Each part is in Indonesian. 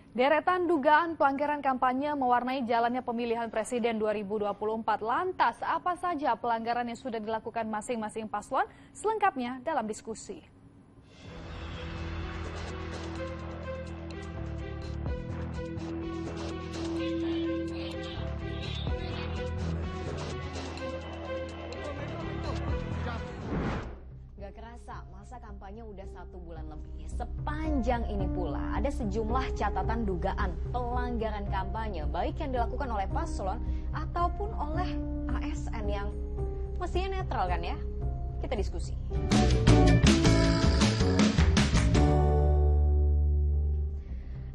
Deretan dugaan pelanggaran kampanye mewarnai jalannya pemilihan presiden 2024. Lantas, apa saja pelanggaran yang sudah dilakukan masing-masing paslon? Selengkapnya dalam diskusi. Gak kerasa, masa kampanye udah 1 bulan lebih. Sepanjang ini pula, ada sejumlah catatan dugaan pelanggaran kampanye, baik yang dilakukan oleh paslon ataupun oleh ASN yang mestinya netral kan ya? Kita diskusi.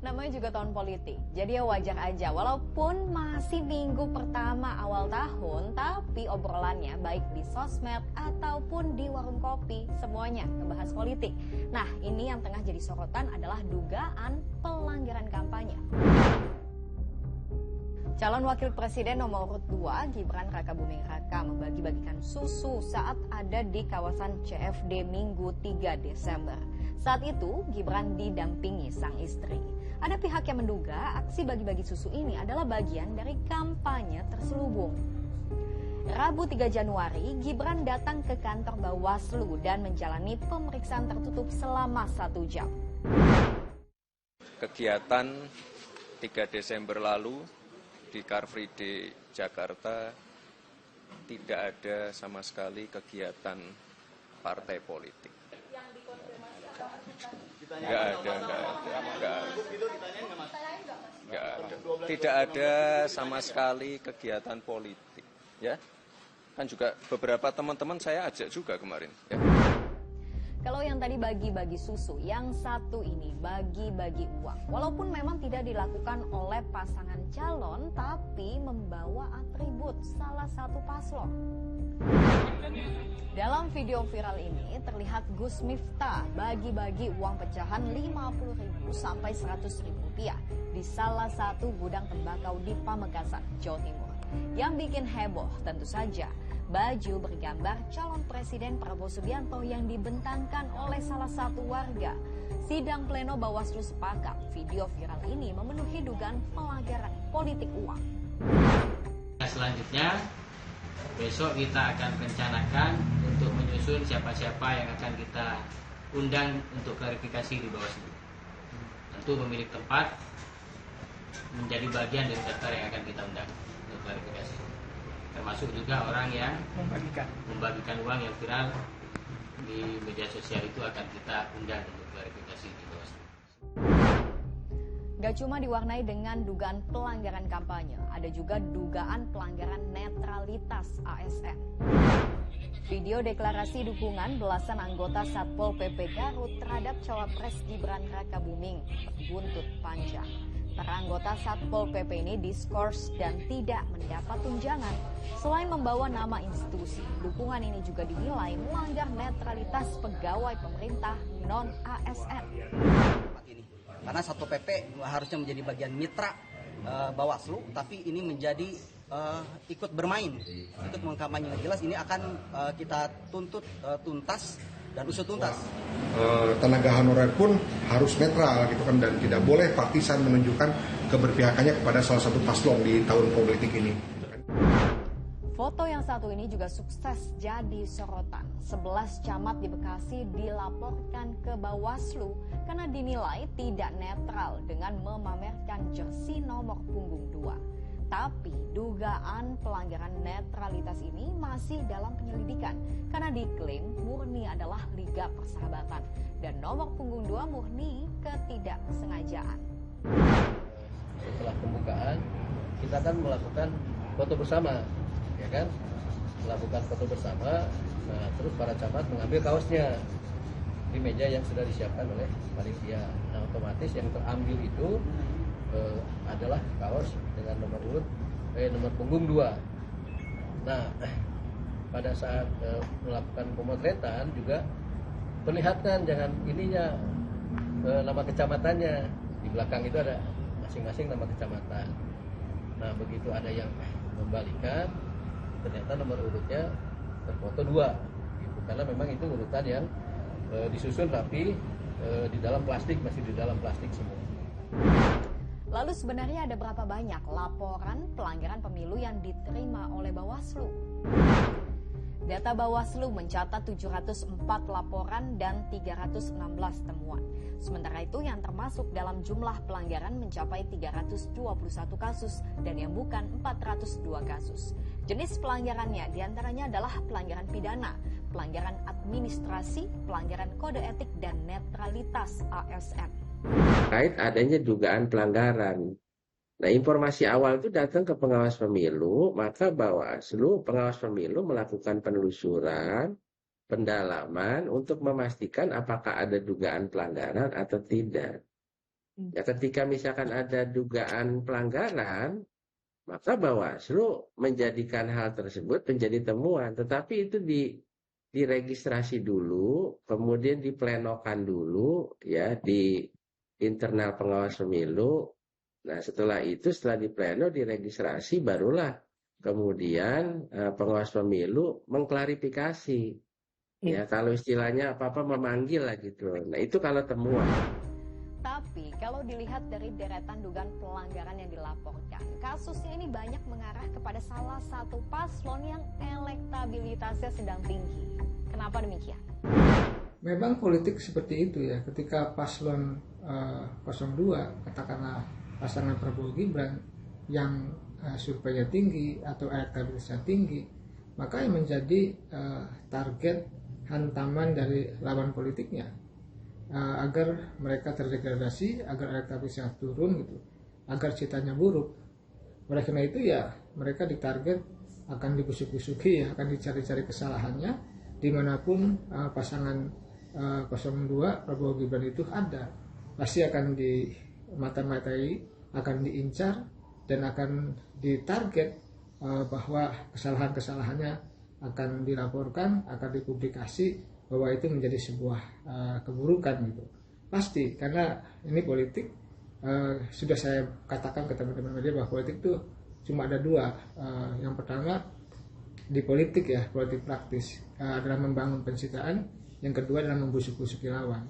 Namanya juga tahun politik, jadi ya wajar aja walaupun masih minggu pertama awal tahun, tapi obrolannya baik di sosmed ataupun di warung kopi, semuanya ngebahas politik. Nah, ini yang tengah jadi sorotan adalah dugaan pelanggaran kampanye. Calon Wakil Presiden nomor urut 2, Gibran Rakabuming Raka membagi-bagikan susu saat ada di kawasan CFD Minggu 3 Desember. Saat itu, Gibran didampingi sang istri. Ada pihak yang menduga aksi bagi-bagi susu ini adalah bagian dari kampanye terselubung. Rabu 3 Januari, Gibran datang ke kantor Bawaslu dan menjalani pemeriksaan tertutup selama 1 jam. Kegiatan 3 Desember lalu di Car Free Day Jakarta tidak ada sama sekali kegiatan partai politik. Nggak ada. Tidak ada sama sekali kegiatan politik, ya. Kan juga beberapa teman-teman saya ajak juga kemarin. Ya. Kalau yang tadi bagi-bagi susu, yang satu ini bagi-bagi uang. Walaupun memang tidak dilakukan oleh pasangan calon, tapi membawa atribut salah satu paslon. Dalam video viral ini terlihat Gus Miftah bagi-bagi uang pecahan Rp50.000 sampai Rp100.000 di salah satu gudang tembakau di Pamekasan, Jawa Timur. Yang bikin heboh tentu saja baju bergambar calon Presiden Prabowo Subianto yang dibentangkan oleh salah satu warga. Sidang pleno Bawaslu sepakat video viral ini memenuhi dugaan pelanggaran politik uang. Selanjutnya, besok kita akan rencanakan untuk menyusun siapa-siapa yang akan kita undang untuk klarifikasi di Bawaslu. Tentu pemilik tempat menjadi bagian dari daftar yang akan kita undang untuk klarifikasi. Termasuk juga orang yang membagikan uang yang viral di media sosial itu akan kita undang untuk klarifikasi di Bawaslu. Gak cuma diwarnai dengan dugaan pelanggaran kampanye, ada juga dugaan pelanggaran netralitas ASN. Video deklarasi dukungan belasan anggota Satpol PP Garut terhadap cawapres Gibran Rakabuming buntut panjang. Para anggota Satpol PP ini diskors dan tidak mendapat tunjangan. Selain membawa nama institusi, dukungan ini juga dinilai melanggar netralitas pegawai pemerintah non-ASN. Karena Satpol PP harusnya menjadi bagian mitra Bawaslu, tapi ini menjadi ikut bermain, ikut mengkampanye. Jelas ini akan kita tuntut tuntas dan usut tuntas. Tenaga honorer pun harus netral gitu kan, dan tidak boleh partisan menunjukkan keberpihakannya kepada salah satu paslon di tahun politik ini. Foto yang satu ini juga sukses jadi sorotan. 11 camat di Bekasi dilaporkan ke Bawaslu karena dinilai tidak netral dengan memamerkan jersey nomor punggung 2. Tapi dugaan pelanggaran netralitas ini masih dalam penyelidikan karena diklaim murni adalah Liga Persahabatan dan nomor punggung 2 murni ketidaksengajaan. Setelah pembukaan, kita akan melakukan foto bersama. Ya kan, melakukan foto bersama. Nah, terus para camat mengambil kaosnya di meja yang sudah disiapkan oleh panitia. Nah, otomatis yang terambil itu adalah kaos dengan nomor punggung 2. Nah, pada saat melakukan pemotretan juga perlihatkan jangan ininya nama kecamatannya. Di belakang itu ada masing-masing nama kecamatan. Nah, begitu ada yang membalikan, ternyata nomor urutnya terfoto 2 gitu. Karena memang itu urutan yang disusun rapi di dalam plastik, masih di dalam plastik semua. Lalu sebenarnya ada berapa banyak laporan pelanggaran pemilu yang diterima oleh Bawaslu? Data Bawaslu mencatat 704 laporan dan 316 temuan. Sementara itu yang termasuk dalam jumlah pelanggaran mencapai 321 kasus dan yang bukan 402 kasus. Jenis pelanggarannya diantaranya adalah pelanggaran pidana, pelanggaran administrasi, pelanggaran kode etik, dan netralitas ASN. Terkait adanya dugaan pelanggaran. Nah, informasi awal itu datang ke pengawas pemilu, maka Bawaslu, pengawas pemilu melakukan penelusuran, pendalaman untuk memastikan apakah ada dugaan pelanggaran atau tidak. Ya, ketika misalkan ada dugaan pelanggaran, maka Bawaslu menjadikan hal tersebut menjadi temuan, tetapi itu diregistrasi dulu, kemudian diplenokan dulu ya di internal pengawas pemilu. Nah, setelah itu, setelah dipleno, diregistrasi, barulah kemudian pengawas pemilu mengklarifikasi. Ya, kalau istilahnya apa-apa memanggil lah gitu. Nah, itu kalau temuan. Tapi kalau dilihat dari deretan dugaan pelanggaran yang dilaporkan, kasusnya ini banyak mengarah kepada salah satu paslon yang elektabilitasnya sedang tinggi. Kenapa demikian? Memang politik seperti itu ya, ketika paslon 02, katakanlah pasangan Prabowo Gibran yang surveinya tinggi atau elektabilitasnya tinggi, maka yang menjadi target hantaman dari lawan politiknya agar mereka terdegradasi, agar elektabilitasnya turun gitu, agar citanya buruk. Oleh karena itu ya mereka ditarget, akan dibusuk-busuki, akan dicari-cari kesalahannya dimanapun pasangan 02 Prabowo Gibran itu ada, pasti akan dimata-matai, akan diincar dan akan ditarget bahwa kesalahan-kesalahannya akan dilaporkan, akan dipublikasi, bahwa itu menjadi sebuah keburukan gitu. Pasti, karena ini politik, sudah saya katakan ke teman-teman media bahwa politik itu cuma ada dua. Yang pertama di politik ya, politik praktis adalah membangun pencitraan, yang kedua adalah membusuk-busuki lawan.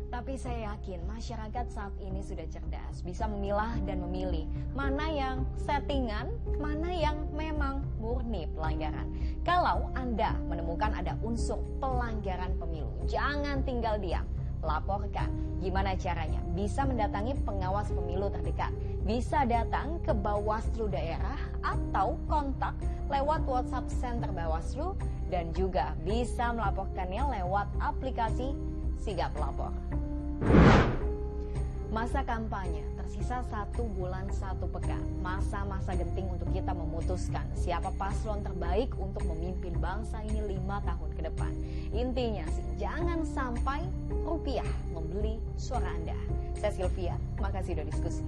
Tapi saya yakin masyarakat saat ini sudah cerdas, bisa memilah dan memilih mana yang settingan, mana yang memang murni pelanggaran. Kalau Anda menemukan ada unsur pelanggaran pemilu, jangan tinggal diam, laporkan. Gimana caranya? Bisa mendatangi pengawas pemilu terdekat, bisa datang ke Bawaslu daerah atau kontak lewat WhatsApp Center Bawaslu, dan juga bisa melaporkannya lewat aplikasi Sigap Lapor. Masa kampanye tersisa 1 bulan 1 pekan, masa-masa genting untuk kita memutuskan siapa paslon terbaik untuk memimpin bangsa ini 5 tahun ke depan. Intinya sih, jangan sampai rupiah membeli suara Anda. Saya Sylvia, makasih udah diskusi.